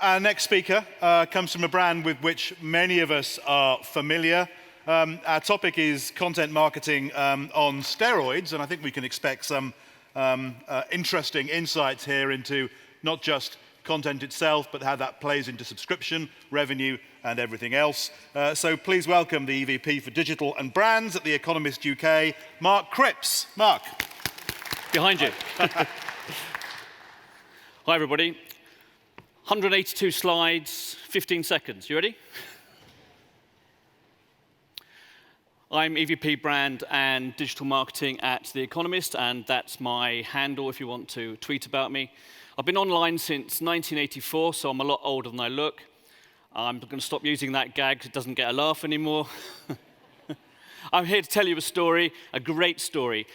Our next speaker comes from a brand with which many of us are familiar. Our topic is content marketing on steroids, and I think we can expect some interesting insights here into not just content itself, but how that plays into subscription, revenue, and everything else. So please welcome the EVP for Digital and Brands at The Economist UK, Mark Cripps. Mark. Behind you. Hi, everybody. 182 slides, 15 seconds. You ready? I'm EVP Brand and Digital Marketing at The Economist, and that's my handle if you want to tweet about me. I've been online since 1984, so I'm a lot older than I look. I'm going to stop using that gag because it doesn't get a laugh anymore. I'm here to tell you a story, a great story,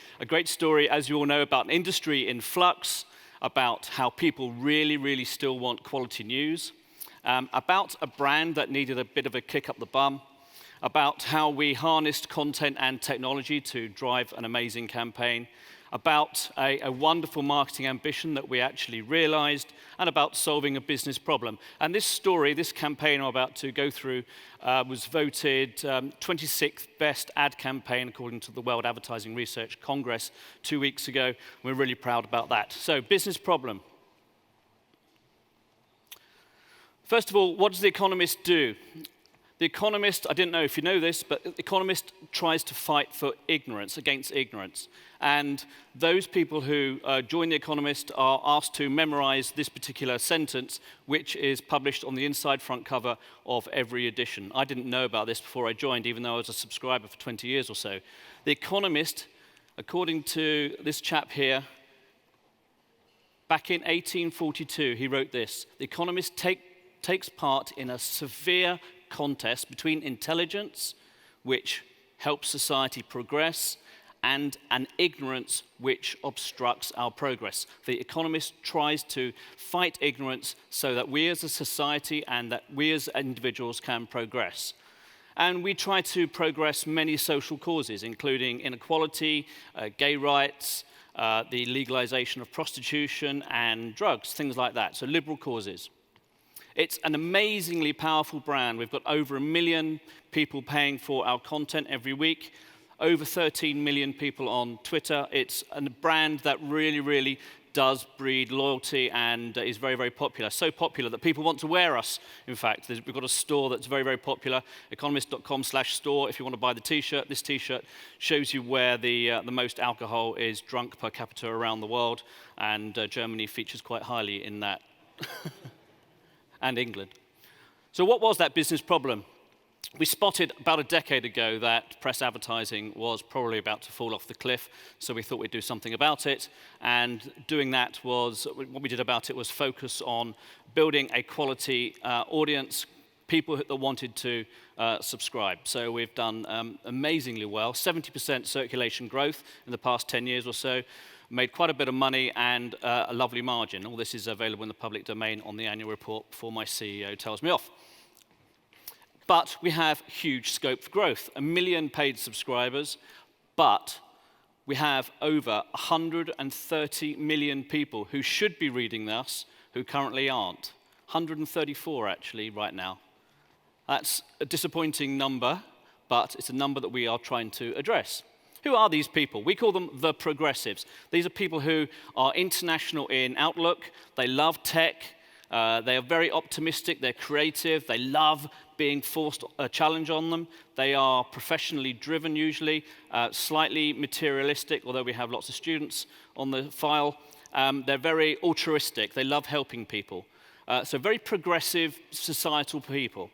as you all know, about an industry in flux, about how people really still want quality news, about a brand that needed a bit of a kick up the bum, about how we harnessed content and technology to drive an amazing campaign, about a wonderful marketing ambition that we actually realized, and about solving a business problem. And this story, this campaign I'm about to go through, was voted 26th best ad campaign according to the World Advertising Research Congress 2 weeks ago. We're really proud about that. So, business problem. First of all, what does The Economist do? The Economist, I didn't know if you know this, but The Economist tries to fight for ignorance, against ignorance. And those people who join The Economist are asked to memorize this particular sentence, which is published on the inside front cover of every edition. I didn't know about this before I joined, even though I was a subscriber for 20 years or so. The Economist, according to this chap here, back in 1842, he wrote this: The Economist takes part in a severe contest between intelligence, which helps society progress, and an ignorance which obstructs our progress. The Economist tries to fight ignorance so that we as a society and that we as individuals can progress. And we try to progress many social causes, including inequality, gay rights, the legalization of prostitution and drugs, things like that, so liberal causes. It's an amazingly powerful brand. We've got over 1 million people paying for our content every week, over 13 million people on Twitter. It's a brand that really does breed loyalty and is very popular. So popular that people want to wear us, in fact. We've got a store that's very popular, economist.com/store, if you want to buy the t-shirt. This t-shirt shows you where the most alcohol is drunk per capita around the world, and Germany features quite highly in that. And England. So what was that business problem? We spotted about a decade ago that press advertising was probably about to fall off the cliff, so we thought we'd do something about it. And doing that was, what we did about it was focus on building a quality audience, people that wanted to subscribe. So we've done amazingly well, 70% circulation growth in the past 10 years or so. Made quite a bit of money and a lovely margin. All this is available in the public domain on the annual report before my CEO tells me off. But we have huge scope for growth. 1 million paid subscribers, but we have over 130 million people who should be reading us who currently aren't. 134 actually right now. That's a disappointing number, but it's a number that we are trying to address. Who are these people? We call them the progressives. These are people who are international in outlook. They love tech. They are very optimistic. They're creative. They love being forced a challenge on them. They are professionally driven usually, slightly materialistic, although we have lots of students on the file. They're very altruistic. They love helping people. So very progressive societal people.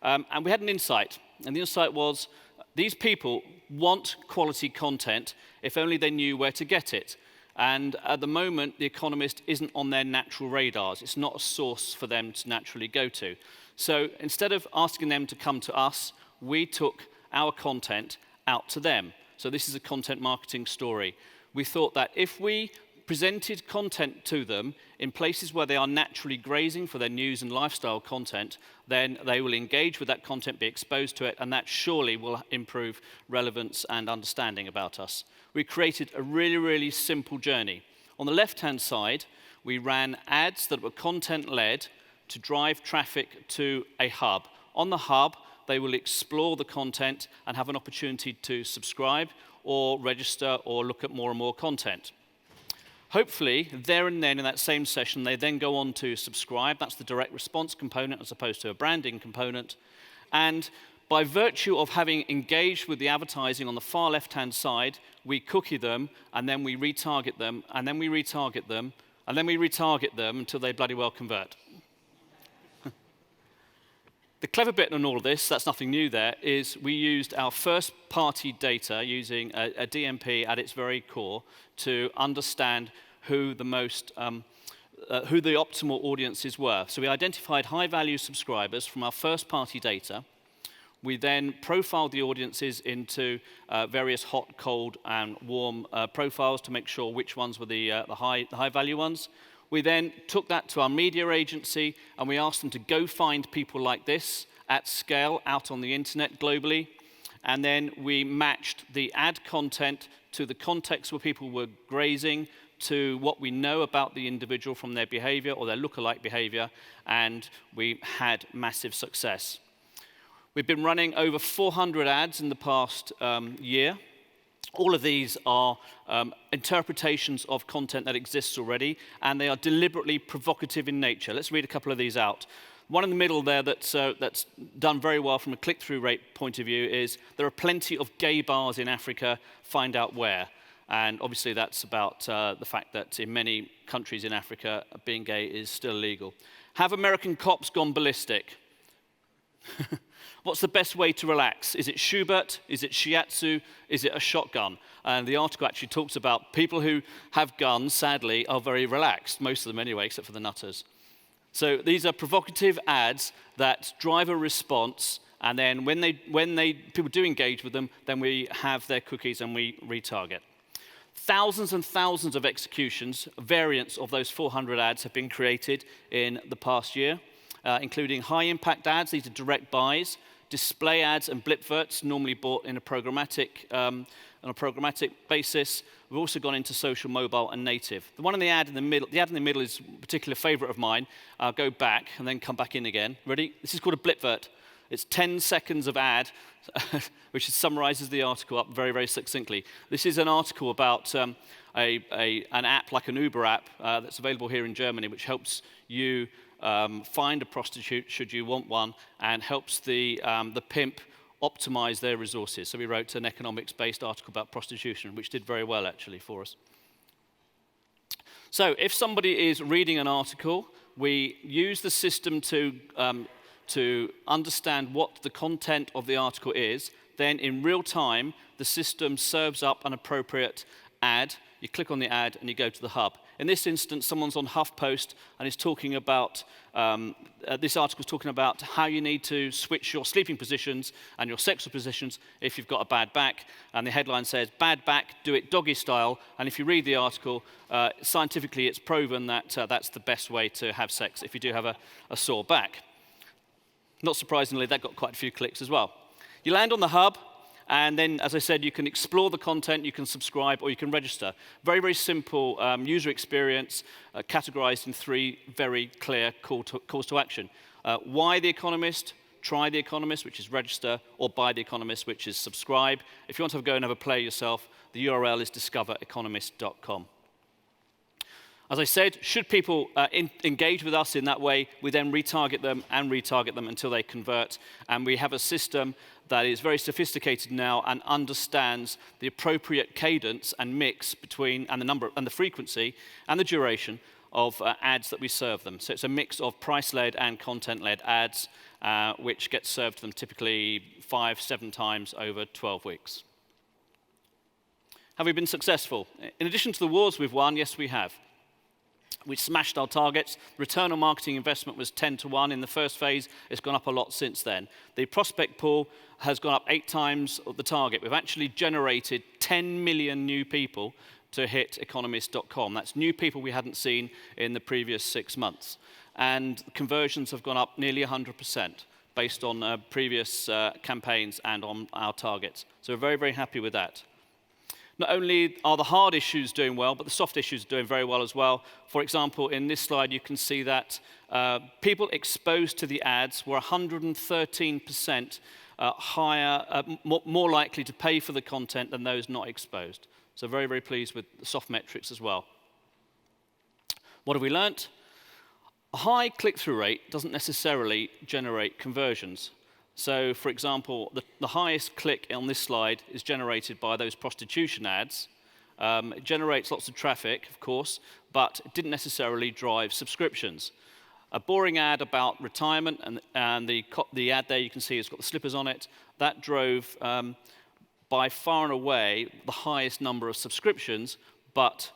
And we had an insight, and the insight was these people want quality content if only they knew where to get it. And at the moment, The Economist isn't on their natural radars. It's not a source for them to naturally go to. So instead of asking them to come to us, we took our content out to them. So this is a content marketing story. We thought that if we presented content to them in places where they are naturally grazing for their news and lifestyle content, then they will engage with that content, be exposed to it, and that surely will improve relevance and understanding about us. We created a really simple journey. On the left-hand side, we ran ads that were content-led to drive traffic to a hub. On the hub, they will explore the content and have an opportunity to subscribe or register or look at more and more content. Hopefully, there and then in that same session, they then go on to subscribe. That's the direct response component as opposed to a branding component. And by virtue of having engaged with the advertising on the far left-hand side, we cookie them, and then we retarget them, and then we retarget them, and then we retarget them until they bloody well convert. The clever bit in all of this, that's nothing new there, is we used our first-party data using a DMP at its very core to understand who the optimal audiences were. So we identified high-value subscribers from our first-party data. We then profiled the audiences into various hot, cold, and warm profiles to make sure which ones were the high-value ones. We then took that to our media agency, and we asked them to go find people like this at scale out on the internet globally. And then we matched the ad content to the context where people were grazing, to what we know about the individual from their behavior or their lookalike behavior, and we had massive success. We've been running over 400 ads in the past year. All of these are interpretations of content that exists already, and they are deliberately provocative in nature. Let's read a couple of these out. One in the middle there that's done very well from a click-through rate point of view is, there are plenty of gay bars in Africa, find out where. And obviously that's about the fact that in many countries in Africa, being gay is still illegal. Have American cops gone ballistic? What's the best way to relax? Is it Schubert? Is it shiatsu? Is it a shotgun? And the article actually talks about people who have guns, sadly, are very relaxed, most of them anyway, except for the nutters. So these are provocative ads that drive a response, and then when people do engage with them, then we have their cookies and we retarget. Thousands and thousands of executions, variants of those 400 ads have been created in the past year, including high-impact ads. These are direct buys. Display ads and blipverts, normally bought in a programmatic, on a programmatic basis. We've also gone into social, mobile, and native. The ad in the middle is a particular favorite of mine. I'll go back and then come back in again. Ready? This is called a blipvert. It's 10 seconds of ad, which summarizes the article up very, very succinctly. This is an article about an app like an Uber app that's available here in Germany, which helps you find a prostitute should you want one, and helps the pimp optimize their resources. So we wrote an economics-based article about prostitution, which did very well actually for us. So if somebody is reading an article, we use the system to understand what the content of the article is. Then in real time, the system serves up an appropriate ad. You click on the ad and you go to the hub. In this instance, someone's on HuffPost and is talking about, this article is talking about how you need to switch your sleeping positions and your sexual positions if you've got a bad back. And the headline says, bad back, do it doggy style. And if you read the article, scientifically it's proven that that's the best way to have sex if you do have a sore back. Not surprisingly, that got quite a few clicks as well. You land on the hub. And then, as I said, you can explore the content, you can subscribe, or you can register. Very, very simple user experience, categorized in 3 very clear calls to action. Why The Economist? Try The Economist, which is register, or Buy The Economist, which is subscribe. If you want to go and have a play yourself, the URL is discovereconomist.com. As I said, should people engage with us in that way, we then retarget them until they convert. And we have a system that is very sophisticated now and understands the appropriate cadence and mix between, and the number and the frequency and the duration of ads that we serve them. So it's a mix of price-led and content-led ads, which get served to them typically 5-7 times over 12 weeks. Have we been successful? In addition to the wars we've won, yes, we have. We smashed our targets. Return on marketing investment was 10-1 in the first phase. It's gone up a lot since then. The prospect pool has gone up 8 times the target. We've actually generated 10 million new people to hit Economist.com. That's new people we hadn't seen in the previous 6 months. And conversions have gone up nearly 100% based on previous campaigns and on our targets. So we're very, very happy with that. Not only are the hard issues doing well, but the soft issues are doing very well as well. For example, in this slide, you can see that people exposed to the ads were 113% higher, more likely to pay for the content than those not exposed. So very, very pleased with the soft metrics as well. What have we learnt? A high click-through rate doesn't necessarily generate conversions. So, for example, the highest click on this slide is generated by those prostitution ads. It generates lots of traffic, of course, but it didn't necessarily drive subscriptions. A boring ad about retirement, and the ad there you can see has got the slippers on it, that drove by far and away the highest number of subscriptions, but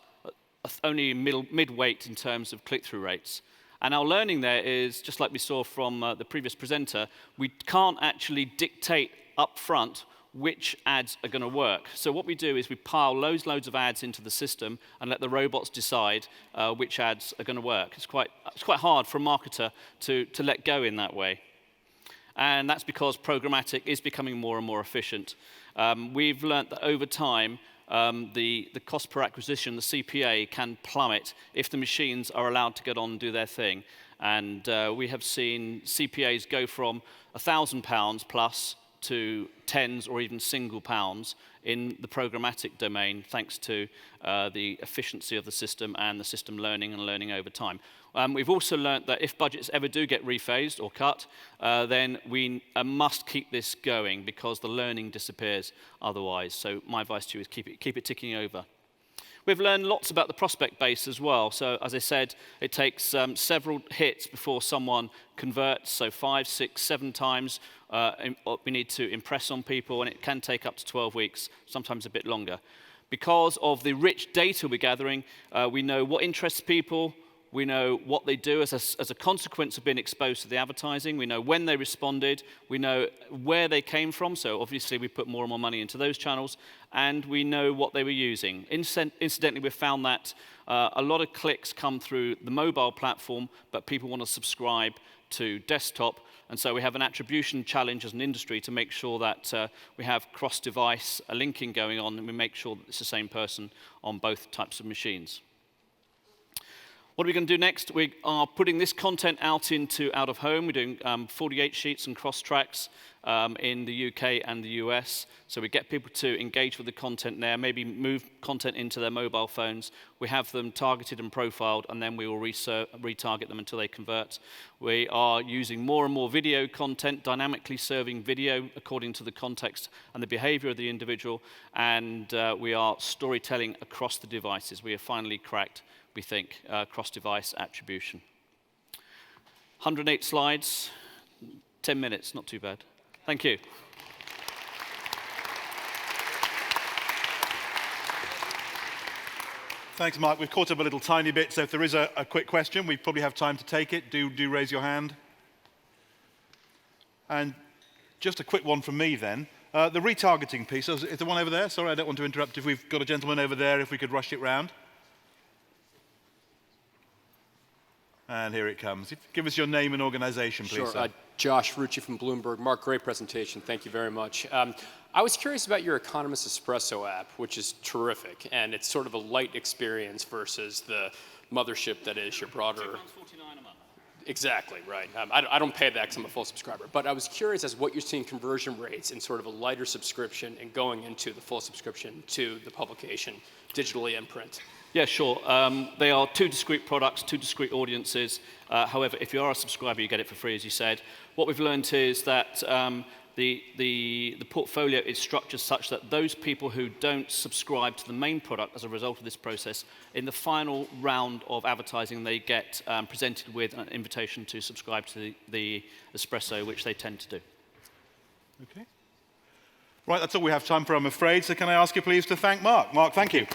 only mid-weight in terms of click-through rates. And our learning there is, just like we saw from the previous presenter, we can't actually dictate up front which ads are going to work. So what we do is we pile loads of ads into the system and let the robots decide which ads are going to work. It's quite hard for a marketer to let go in that way. And that's because programmatic is becoming more and more efficient. We've learnt that over time, the cost per acquisition, the CPA, can plummet if the machines are allowed to get on and do their thing. And we have seen CPAs go from £1,000 plus to tens or even single pounds in the programmatic domain, thanks to the efficiency of the system and the system learning and learning over time. We've also learnt that if budgets ever do get rephased or cut, then we must keep this going because the learning disappears otherwise. So my advice to you is keep it ticking over. We've learned lots about the prospect base as well. So as I said, it takes several hits before someone converts. So 5, 6, 7 times we need to impress on people, and it can take up to 12 weeks, sometimes a bit longer. Because of the rich data we're gathering, we know what interests people. We know what they do as a consequence of being exposed to the advertising. We know when they responded. We know where they came from. So obviously, we put more and more money into those channels. And we know what they were using. Incidentally, we've found that a lot of clicks come through the mobile platform, but people want to subscribe to desktop. And so we have an attribution challenge as an industry to make sure that we have cross-device linking going on, and we make sure that it's the same person on both types of machines. What are we going to do next? We are putting this content out into out-of-home. We're doing 48 sheets and cross-tracks in the UK and the US. So we get people to engage with the content there, maybe move content into their mobile phones. We have them targeted and profiled, and then we will retarget them until they convert. We are using more and more video content, dynamically serving video according to the context and the behavior of the individual. And we are storytelling across the devices. We have finally cracked, we think, cross-device attribution. 108 slides, 10 minutes, not too bad. Thank you. Thanks, Mark. We've caught up a little tiny bit, so if there is a quick question, we probably have time to take it. Do raise your hand. And just a quick one from me then. The retargeting piece, is the one over there? Sorry, I don't want to interrupt. If we've got a gentleman over there, if we could rush it round. And here it comes. Give us your name and organization, please. Sure. Sir. Josh Rucci from Bloomberg. Mark, great presentation. Thank you very much. I was curious about your Economist Espresso app, which is terrific, and it's sort of a light experience versus the mothership that is your broader. £2.49 a month. Exactly, right. I don't pay that because I'm a full subscriber, but I was curious as what you're seeing conversion rates in sort of a lighter subscription and going into the full subscription to the publication, digitally and print. Yeah, sure. They are two discrete products, two discrete audiences. However, if you are a subscriber, you get it for free, as you said. What we've learned is that the portfolio is structured such that those people who don't subscribe to the main product as a result of this process, in the final round of advertising, they get presented with an invitation to subscribe to the Espresso, which they tend to do. Okay. Right, that's all we have time for, I'm afraid. So can I ask you please to thank Mark? Mark, thank you.